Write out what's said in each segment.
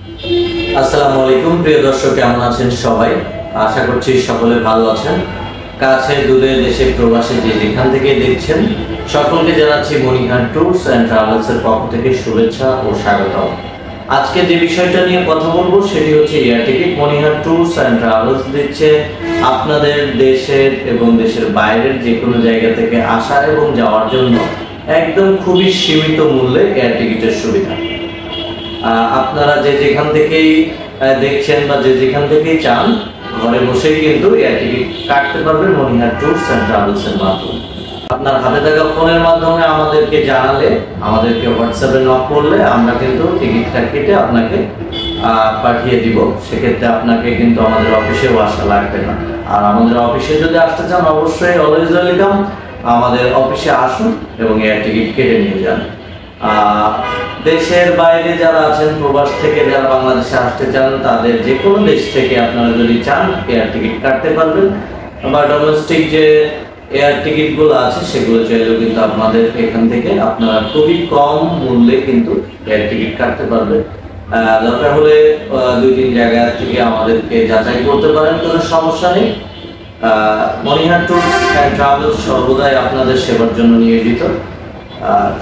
আসসালামু আলাইকুম প্রিয় দর্শক, কেমন আছেন সবাই? আশা করছি সকলে ভালো আছেন। কাছে দূরে দেশে প্রবাসে যে যেখান থেকে দেখছেন সকলকে জানাচ্ছি মনিহার ট্যুরস অ্যান্ড ট্রাভেলস এর পক্ষ থেকে শুভেচ্ছা ও স্বাগতম। আজকে যে বিষয়টা নিয়ে কথা বলবো সেটি হচ্ছে air ticket. Monihar tours and travels দিচ্ছে আপনাদের দেশের এবং দেশের বাইরের যে কোনো জায়গা থেকে আসা এবং যাওয়ার জন্য একদম খুবই সীমিত মূল্যে এয়ার টিকিটের সুবিধা। আপনারা যে যেখান থেকেই দেখছেন বা যে যেখান থেকেই চান ঘরে বসেই কিন্তু এয়ার টিকিট কাটতে পারবেন মনিহার ট্যুরস অ্যান্ড ট্রাভেলস এর মাধ্যমে। আপনার হাতে থাকা ফোনের মাধ্যমে আমাদেরকে জানালে, আমাদেরকে হোয়াটসঅ্যাপে নক করলে আমরা কিন্তু টিকিটটা কেটে আপনাকে পাঠিয়ে দিব। সেক্ষেত্রে আপনাকে কিন্তু আমাদের অফিসেও আসা লাগবে না। আর আমাদের অফিসে যদি আসতে চান অবশ্যই অলওয়েজ ওয়েলকাম। আমাদের অফিসে আসুন এবং এয়ার টিকিট কেটে নিয়ে যান। দেশের বাইরে যারা আছেন, প্রবাস থেকে যারা বাংলাদেশে আসতে চান, তাদের যে কোনো দেশ থেকে আপনারা যদি চান এয়ার টিকিট কাটতে পারবেন। বা ডোমেস্টিক যে এয়ার টিকিটগুলো আছে সেগুলো চাইলেও কিন্তু আপনাদের এখান থেকে আপনারা খুবই কম মূল্যে কিন্তু এয়ার টিকিট কাটতে পারবেন। দরকার হলে 2-3 জায়গা থেকে আমাদেরকে যাচাই করতে পারেন, কোনো সমস্যা নেই। মনিহার ট্যুরস অ্যান্ড ট্রাভেলস সর্বদাই আপনাদের সেবার জন্য নিয়োজিত।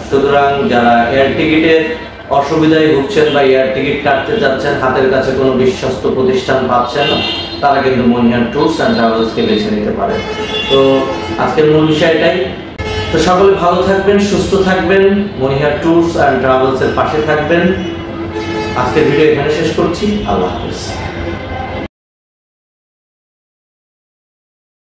সুতরাং যারা এয়ার টিকিটের অসুবিধায় ভুগছেন বা এয়ার টিকিট কাটতে যাচ্ছেন, হাতের কাছে কোনো বিশ্বস্ত প্রতিষ্ঠান পাচ্ছেন না, তারা কিন্তু মনিহার ট্যুরস অ্যান্ড ট্রাভেলসকে বেছে নিতে পারে। তো আজকের মূল বিষয়টাই। তো সকলে ভালো থাকবেন, সুস্থ থাকবেন, মনিহার ট্যুরস অ্যান্ড ট্রাভেলসের পাশে থাকবেন। আজকের ভিডিও এখানে শেষ করছি। আল্লাহ হাফেজ।